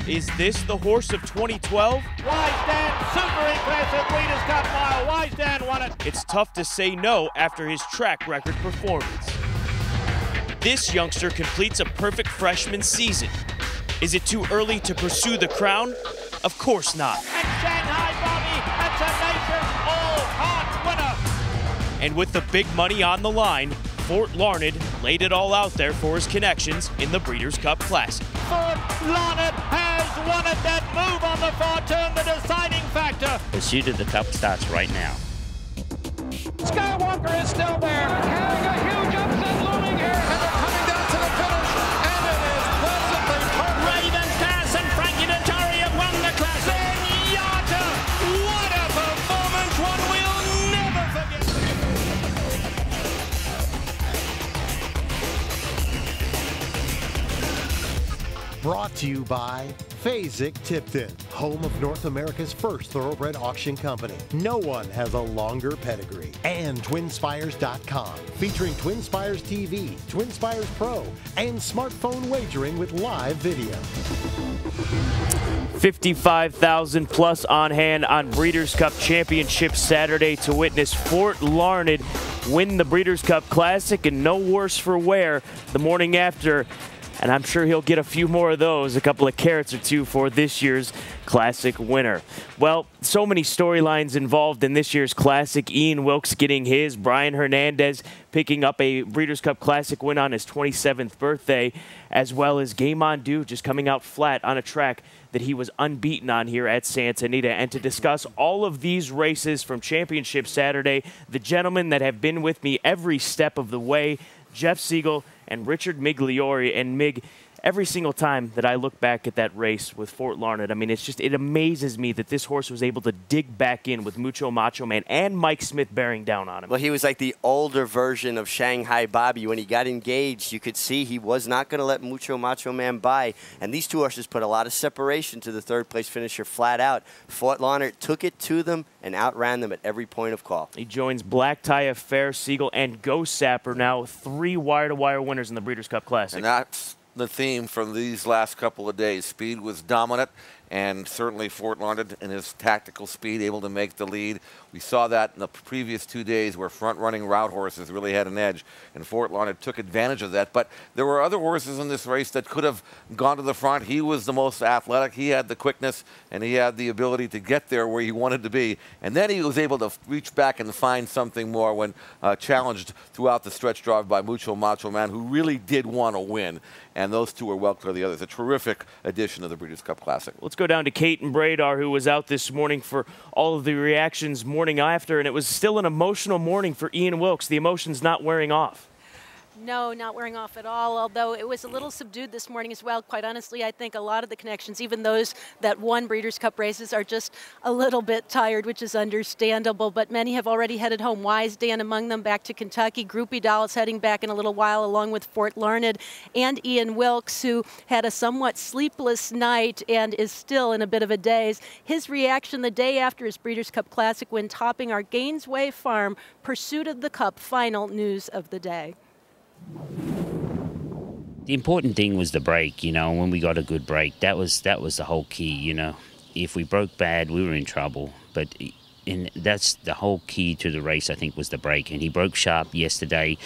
Is this the horse of 2012? Wisedan, super impressive Breeders' Cup Mile. Wisedan won it. It's tough to say no after his track record performance. This youngster completes a perfect freshman season. Is it too early to pursue the crown? Of course not. And Shanghai Bobby, that's a nation all-heart winner. And with the big money on the line, Fort Larned laid it all out there for his connections in the Breeders' Cup Classic. Fort Larned has won it. That move on the far turn, the deciding factor. Pursuit of the Cup starts right now. Skywalker is still there, carrying a huge upset looming here. And they're coming down to the finish, and it is pleasantly perfect. Ravens Pass and Frankie Dettori have won the Classic. Zenyatta, what a performance, one we'll never forget. Brought to you by Fasig-Tipton, home of North America's first thoroughbred auction company. No one has a longer pedigree. And TwinSpires.com, featuring TwinSpires TV, TwinSpires Pro, and smartphone wagering with live video. 55,000 plus on hand on Breeders' Cup Championship Saturday to witness Fort Larned win the Breeders' Cup Classic, and no worse for wear the morning after. And I'm sure he'll get a few more of those, a couple of carrots or two for this year's Classic winner. Well, so many storylines involved in this year's Classic. Ian Wilkes getting his, Brian Hernandez picking up a Breeders' Cup Classic win on his 27th birthday, as well as Game On Do just coming out flat on a track that he was unbeaten on here at Santa Anita. And to discuss all of these races from Championship Saturday, the gentlemen that have been with me every step of the way, Jeff Siegel and Richard Migliori. And Mig, every single time that I look back at that race with Fort Larned, I mean, it amazes me that this horse was able to dig back in with Mucho Macho Man and Mike Smith bearing down on him. Well, he was like the older version of Shanghai Bobby. When he got engaged, you could see he was not going to let Mucho Macho Man by. And these two horses put a lot of separation to the third-place finisher flat out. Fort Larned took it to them and outran them at every point of call. He joins Black Tie Affair, Siegel, and Ghost Sapper, now 3 wire-to-wire winners in the Breeders' Cup Classic. And that's the theme from these last couple of days. Speed was dominant, and certainly Fort Larned in his tactical speed able to make the lead. We saw that in the previous 2 days where front-running route horses really had an edge, and Fort Larned took advantage of that. But there were other horses in this race that could have gone to the front. He was the most athletic. He had the quickness, and he had the ability to get there where he wanted to be. And then he was able to reach back and find something more when challenged throughout the stretch drive by Mucho Macho Man, who really did want to win. And those two were well clear of the others. A terrific addition of the Breeders' Cup Classic. Let's go down to Kaiten Bradar, who was out this morning for all of the reactions morning after, and it was still an emotional morning for Ian Wilkes. The emotion's not wearing off. No, not wearing off at all, although it was a little subdued this morning as well. Quite honestly, I think a lot of the connections, even those that won Breeders' Cup races, are just a little bit tired, which is understandable, but many have already headed home. Wisedan among them back to Kentucky. Groupie Doll is heading back in a little while, along with Fort Larned and Ian Wilkes, who had a somewhat sleepless night and is still in a bit of a daze. His reaction the day after his Breeders' Cup Classic win, topping our Gainesway Farm Pursuit of the Cup final news of the day. The important thing was the break, you know. When we got a good break, that was the whole key, you know. If we broke bad, we were in trouble. But that's the whole key to the race, I think, was the break. And he broke sharp yesterday,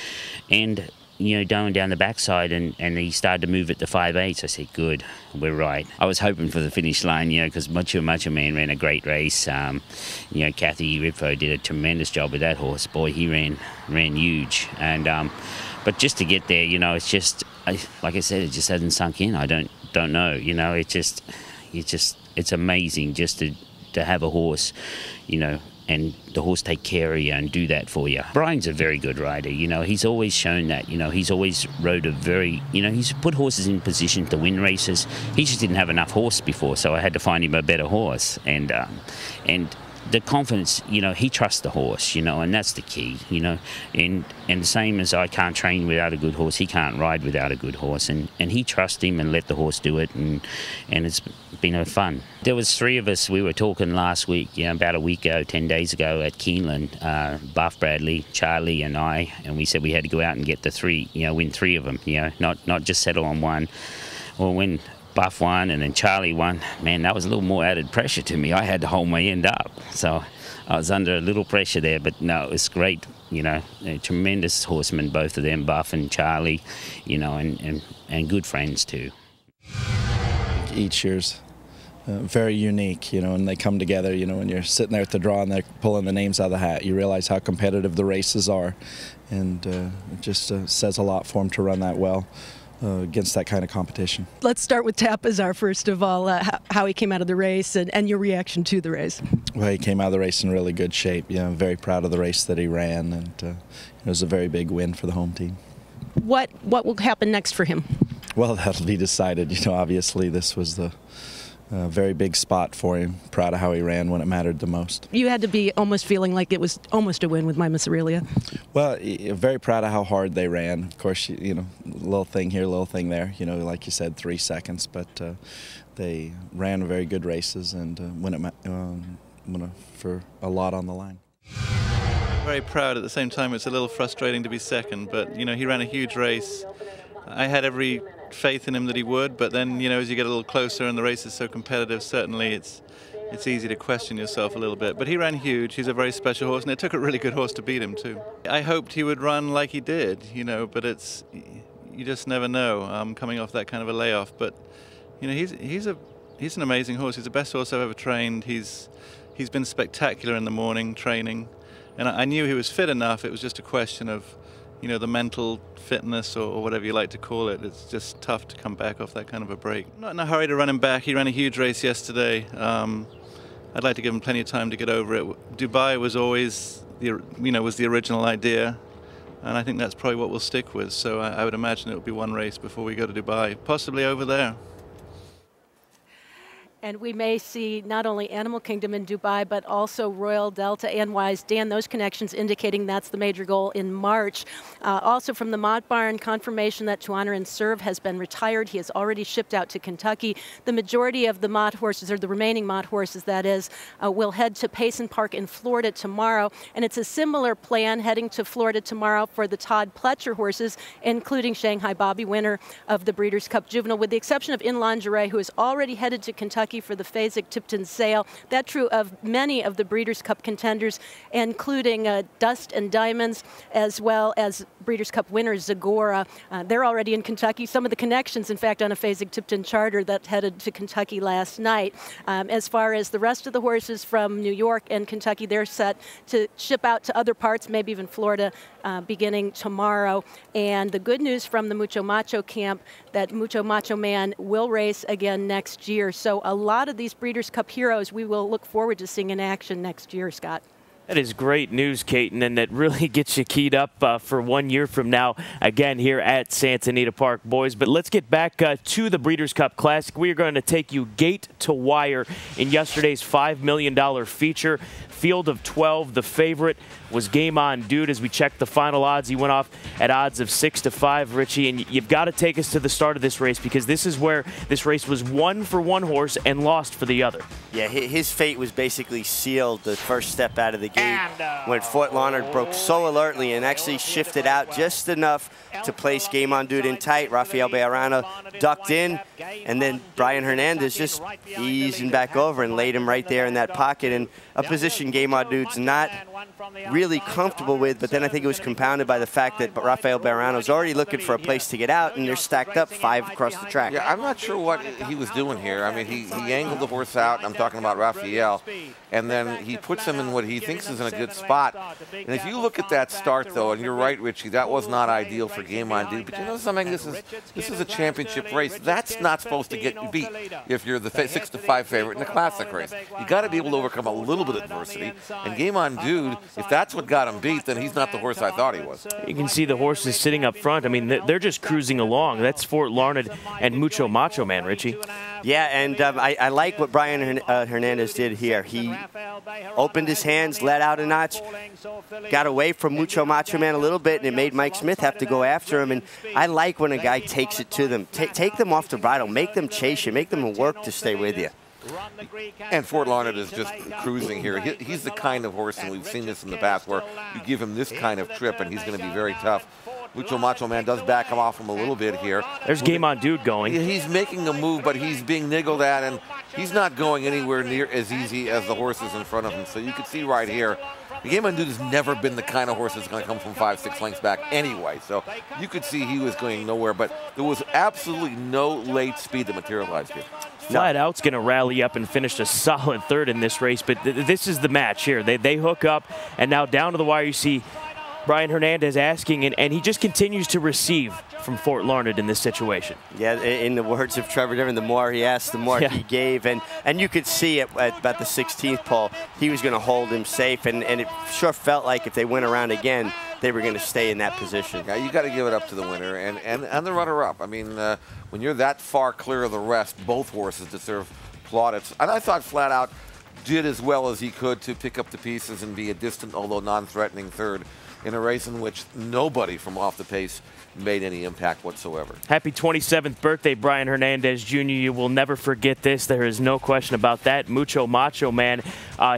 and you know, going down the backside, and he started to move at the 5/8. I said, good, we're right. I was hoping for the finish line, you know, because Mucho Man ran a great race. You know, Kathy Ripfo did a tremendous job with that horse. Boy, he ran huge. And but just to get there, you know, it's just, like I said, it just hasn't sunk in. I don't know, you know, it's amazing just to have a horse, you know, and the horse take care of you and do that for you. Brian's a very good rider, you know. He's always shown that, you know. He's always rode a very, you know, he's put horses in position to win races. He just didn't have enough horse before, so I had to find him a better horse. And the confidence, you know, he trusts the horse, you know, and that's the key, you know. And the same as I can't train without a good horse, he can't ride without a good horse. And he trusts him and let the horse do it, and it's been fun. There was 3 of us, we were talking last week, you know, about a week ago, 10 days ago at Keeneland, Buff Bradley, Charlie and I, and we said we had to go out and get the 3, you know, win 3 of them, you know, not just settle on one. Well, when Buff won and then Charlie won, man, that was a little more added pressure to me. I had to hold my end up. So I was under a little pressure there, but no, it was great. You know, tremendous horsemen, both of them, Buff and Charlie, you know, and good friends too. Each year's very unique, you know, and they come together, you know, when you're sitting there at the draw and they're pulling the names out of the hat, you realize how competitive the races are. And it just says a lot for them to run that well against that kind of competition. Let's start with Tapazar first of all, how he came out of the race and your reaction to the race. Well, he came out of the race in really good shape. You know, very proud of the race that he ran, and it was a very big win for the home team. What will happen next for him? Well, that'll be decided. You know, obviously this was the very big spot for him. Proud of how he ran when it mattered the most. You had to be almost feeling like it was almost a win with My Miss Aurelia. Well, very proud of how hard they ran. Of course, you know, little thing here, little thing there. You know, like you said, 3 seconds, but they ran very good races and went for a lot on the line. Very proud. At the same time, it's a little frustrating to be second, but you know, he ran a huge race. I had every faith in him that he would, but then, you know, as you get a little closer and the race is so competitive, certainly it's easy to question yourself a little bit. But he ran huge. He's a very special horse, and it took a really good horse to beat him too. I hoped he would run like he did, you know, but you just never know coming off that kind of a layoff. But you know, he's an amazing horse. He's the best horse I've ever trained. He's been spectacular in the morning training, and I knew he was fit enough. It was just a question of, you know, the mental fitness or whatever you like to call it. It's just tough to come back off that kind of a break. I'm not in a hurry to run him back. He ran a huge race yesterday. I'd like to give him plenty of time to get over it. Dubai was always was the original idea, and I think that's probably what we'll stick with. So I would imagine it will be one race before we go to Dubai, possibly over there. And we may see not only Animal Kingdom in Dubai, but also Royal Delta and Wise Dan, those connections indicating that's the major goal in March. Also from the Mott Barn, confirmation that To Honor and Serve has been retired. He has already shipped out to Kentucky. The majority of the Mott horses, or the remaining Mott horses that is, will head to Payson Park in Florida tomorrow. And it's a similar plan heading to Florida tomorrow for the Todd Pletcher horses, including Shanghai Bobby, winner of the Breeders' Cup Juvenile, with the exception of In Lingerie, who is already headed to Kentucky for the Fasig-Tipton sale. That's true of many of the Breeders' Cup contenders, including Dust and Diamonds, as well as Breeders' Cup winner Zagora. They're already in Kentucky. Some of the connections, in fact, on a Fasig-Tipton charter that headed to Kentucky last night. As far as the rest of the horses from New York and Kentucky, they're set to ship out to other parts, maybe even Florida, beginning tomorrow. And the good news from the Mucho Macho camp, that Mucho Macho Man will race again next year. So a lot of these Breeders' Cup heroes we will look forward to seeing in action next year, Scott. That is great news, Kaiten, and that really gets you keyed up for 1 year from now, again, here at Santa Anita Park, boys. But let's get back to the Breeders' Cup Classic. We are going to take you gate to wire in yesterday's $5 million feature. Field of 12, the favorite was Game On Dude. As we checked the final odds, he went off at odds of 6-5, Richie. And you've got to take us to the start of this race, because this is where this race was won for one horse and lost for the other. Yeah, his fate was basically sealed the first step out of the gate when Fort Larned broke so alertly and actually shifted out just enough to place Game On Dude in tight. Rafael Bejarano ducked in, and then Brian Hernandez just easing back over and laid him right there in that pocket, in a position Game On Dude's not really comfortable with. But then I think it was compounded by the fact that Rafael Bejarano's already looking for a place to get out, and they're stacked up 5 across the track. Yeah, I'm not sure what he was doing here. I mean, he angled the horse out. I'm talking about Rafael, and then he puts him in what he thinks is in a good spot. And if you look at that start, though, and you're right, Richie, that was not ideal for Game On Dude. But you know something? This is a championship race. That's not supposed to get you beat if you're the 6-5 favorite in a classic race. You got to be able to overcome a little bit of adversity. And Game On Dude, if that's what got him beat, then he's not the horse I thought he was. You can see the horses sitting up front. I mean, they're just cruising along. That's Fort Larned and Mucho Macho Man, Richie. Yeah, and I like what Brian Hernandez did here. He opened his hands, let out a notch, got away from Mucho Macho Man a little bit, and it made Mike Smith have to go after him. And I like when a guy takes it to them. Take them off the bridle. Make them chase you. Make them work to stay with you. And Fort Larned is just cruising here. He's the kind of horse, and we've seen this in the past, where you give him this kind of trip, and he's going to be very tough. Mucho Macho Man does back him off him a little bit here. There's Game On Dude going. He's making a move, but he's being niggled at, and he's not going anywhere near as easy as the horses in front of him. So you can see right here, the Game On Dude has never been the kind of horse that's going to come from 5-6 lengths back anyway. So you could see he was going nowhere, but there was absolutely no late speed that materialized here. Flat Out's going to rally up and finish a solid third in this race, but this is the match here. They hook up, and now down to the wire you see Brian Hernandez asking, and he just continues to receive from Fort Larned in this situation. Yeah, in the words of Trevor Devon, the more he asked, the more he gave. And you could see at about the 16th pole, he was going to hold him safe. And it sure felt like if they went around again, they were going to stay in that position. Yeah, you got to give it up to the winner and the runner-up. I mean, when you're that far clear of the rest, both horses deserve plaudits. And I thought Flat Out did as well as he could to pick up the pieces and be a distant, although non-threatening third in a race in which nobody from off the pace made any impact whatsoever. Happy 27th birthday, Brian Hernandez Jr. You will never forget this. There is no question about that. Mucho Macho Man,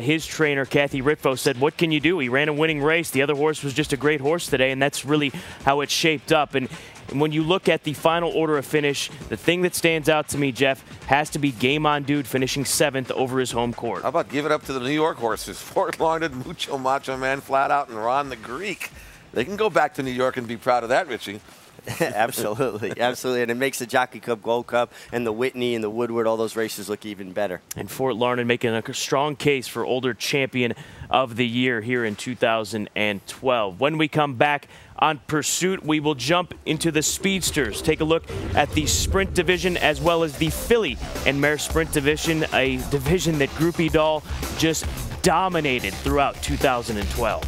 his trainer, Kathy Ritvo, said, what can you do? He ran a winning race. The other horse was just a great horse today, and that's really how it shaped up. And when you look at the final order of finish, the thing that stands out to me, Jeff, has to be Game On Dude finishing 7th over his home court. How about give it up to the New York horses? Fort Larned, Mucho Macho Man, Flat Out, and Ron the Greek. They can go back to New York and be proud of that, Richie. Absolutely, absolutely. And it makes the Jockey Club Gold Cup and the Whitney and the Woodward, all those races look even better. And Fort Larned making a strong case for Older Champion of the Year here in 2012. When we come back on Pursuit, we will jump into the Speedsters. Take a look at the Sprint Division as well as the Filly and Mare Sprint Division, a division that Groupie Doll just dominated throughout 2012.